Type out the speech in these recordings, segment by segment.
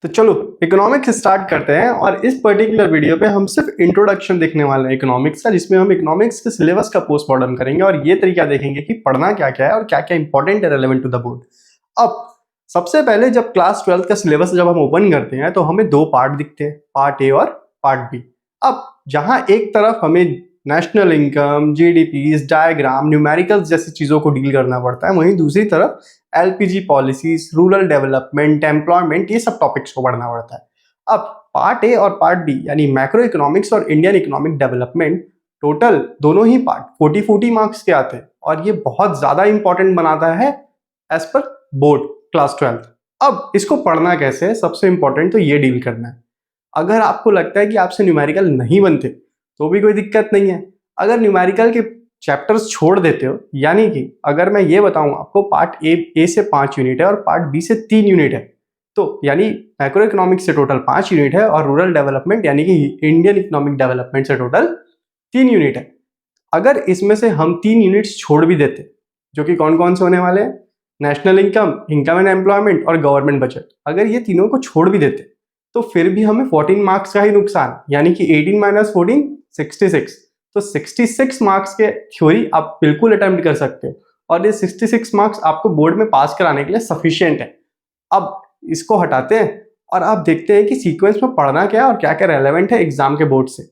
तो चलो economics start करते हैं और इस पर्टिकुलर वीडियो पे हम सिर्फ इंट्रोडक्शन देखने वाले हैं इकोनॉमिक्स का, जिसमें हम इकोनॉमिक्स के सिलेबस का पोस्टमार्टम करेंगे और ये तरीका देखेंगे कि पढ़ना क्या क्या है और क्या क्या इंपॉर्टेंट है रेलेवेंट टू द बोर्ड। अब सबसे पहले जब क्लास 12 का सिलेबस जब हम ओपन करते हैं तो हमें दो पार्ट दिखते हैं, पार्ट ए और पार्ट बी। अब जहां एक तरफ हमें national income, GDP, diagram, numericals जैसी चीजों को डील करना पड़ता है, वहीं दूसरी तरफ LPG policies, rural development, employment, ये सब टॉपिक्स को पढ़ना पड़ता है। अब पार्ट ए और पार्ट बी यानी मैक्रो इकोनॉमिक्स और इंडियन इकोनॉमिक डेवलपमेंट, टोटल दोनों ही पार्ट 40 मार्क्स के आते हैं और ये बहुत ज्यादा इंपॉर्टेंट बनाता है एज पर बोर्ड क्लास 12। अब इसको पढ़ना कैसे है, सबसे इंपॉर्टेंट तो ये डील करना है। अगर आपको लगता है कि आपसे न्यूमेरिकल नहीं बनते तो भी कोई दिक्कत नहीं है। अगर न्यूमेरिकल के चैप्टर्स छोड़ देते हो, यानी कि अगर मैं ये बताऊं आपको पार्ट ए से 5 यूनिट है और पार्ट बी से 3 यूनिट है, तो यानी मैक्रो इकोनॉमिक्स से टोटल 5 यूनिट है और रूरल डेवलपमेंट यानी कि इंडियन इकोनॉमिक डेवलपमेंट से टोटल 3 यूनिट है। अगर इसमें से हम 3 यूनिट्स छोड़ भी देते, जो कि कौन कौन से होने वाले हैं, national income, income and employment और गवर्नमेंट बजट, अगर ये तीनों को छोड़ भी देते तो फिर भी हमें 14 मार्क्स का ही नुकसान, यानी कि 18 माइनस 14 66। तो 66 मार्क्स के थ्योरी आप बिल्कुल अटेम्प्ट कर सकते हो और ये 66 मार्क्स आपको बोर्ड में पास कराने के लिए सफिशिएंट है। अब इसको हटाते हैं और आप देखते हैं कि सीक्वेंस में पढ़ना क्या है और क्या क्या रेलेवेंट है एग्जाम के बोर्ड से।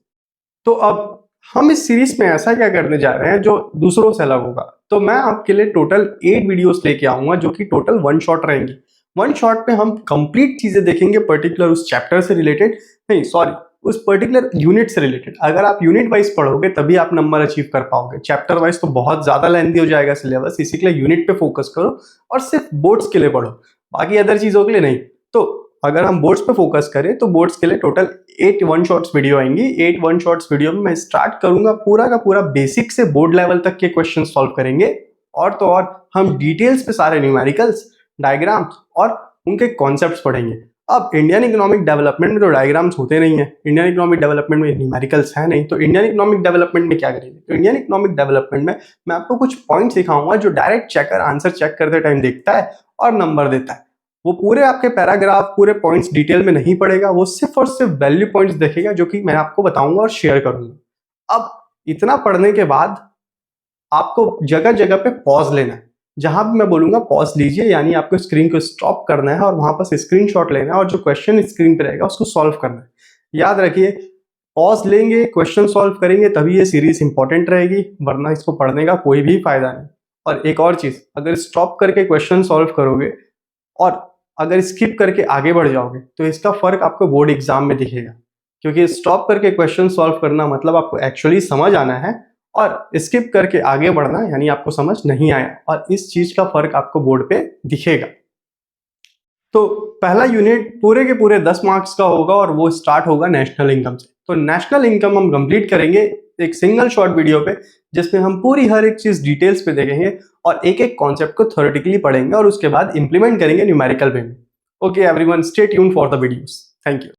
तो अब हम इस सीरीज में ऐसा क्या करने जा रहे हैं जो दूसरों से अलग होगा। तो मैं आपके लिए टोटल 8 वीडियोस लेके आऊंगा जो कि टोटल 1 शॉट रहेंगी। 1 शॉट पे हम कंप्लीट चीजें देखेंगे पर्टिकुलर उस चैप्टर से रिलेटेड, नहीं सॉरी उस पर्टिकुलर यूनिट से रिलेटेड। अगर आप यूनिट वाइज पढ़ोगे तभी आप नंबर अचीव कर पाओगे, चैप्टर वाइज तो बहुत ज्यादा लेंथी हो जाएगा सिलेबस। इसी के लिए यूनिट पे फोकस करो और सिर्फ बोर्ड्स के लिए पढ़ो, बाकी अदर चीजों के लिए नहीं। तो अगर हम बोर्ड्स पे फोकस करें तो बोर्ड्स के लिए टोटल 8 1 शॉट्स वीडियो आएंगी। 8 1 शॉट्स वीडियो में मैं स्टार्ट करूंगा पूरा का पूरा बेसिक से बोर्ड लेवल तक के क्वेश्चन सॉल्व करेंगे, और तो और हम डिटेल्स पे सारे न्यूमेरिकल्स, डायग्राम्स और उनके कॉन्सेप्ट्स पढ़ेंगे। अब इंडियन इकोनॉमिक डेवलपमेंट में तो डायग्राम्स होते नहीं है, इंडियन इकोनॉमिक डेवलपमेंट में न्यूमेरिकल्स है नहीं, तो इंडियन इकोनॉमिक डेवलपमेंट में क्या करेंगे। तो इंडियन इकोनॉमिक डेवलपमेंट में मैं आपको कुछ पॉइंट्स दिखाऊंगा जो डायरेक्ट चेकर आंसर चेक करते टाइम देखता है और नंबर देता है। वो पूरे आपके पैराग्राफ, पूरे पॉइंट्स डिटेल में नहीं पढ़ेगा, वो सिर्फ और सिर्फ वैल्यू पॉइंट्स देखेगा जो कि मैं आपको बताऊंगा और शेयर करूंगा। अब इतना पढ़ने के बाद आपको जगह जगह पे पॉज लेना है, जहां भी मैं बोलूंगा पॉज लीजिए, यानी आपको स्क्रीन को स्टॉप करना है और वहां पर स्क्रीनशॉट लेना है और जो क्वेश्चन स्क्रीन पे रहेगा उसको सॉल्व करना है। याद रखिए, पॉज लेंगे, क्वेश्चन सॉल्व करेंगे तभी ये सीरीज इंपॉर्टेंट रहेगी, वरना इसको पढ़ने का कोई भी फायदा नहीं। और एक और चीज, अगर स्टॉप करके क्वेश्चन सॉल्व करोगे और अगर स्किप करके आगे बढ़ जाओगे तो इसका फर्क आपको बोर्ड एग्जाम में दिखेगा, क्योंकि स्टॉप करके क्वेश्चन सॉल्व करना मतलब आपको एक्चुअली समझ आना है और स्किप करके आगे बढ़ना यानी आपको समझ नहीं आया, और इस चीज का फर्क आपको बोर्ड पे दिखेगा। तो पहला यूनिट पूरे के पूरे 10 मार्क्स का होगा और वो स्टार्ट होगा नेशनल इनकम से। तो नेशनल इनकम हम कंप्लीट करेंगे एक सिंगल शॉर्ट वीडियो पे, जिसमें हम पूरी हर एक चीज डिटेल्स पे देखेंगे और एक एक कॉन्सेप्ट को थ्योरेटिकली पढ़ेंगे और उसके बाद इंप्लीमेंट करेंगे न्यूमेरिकल वे में। Okay everyone, stay tune for the videos. Thank you.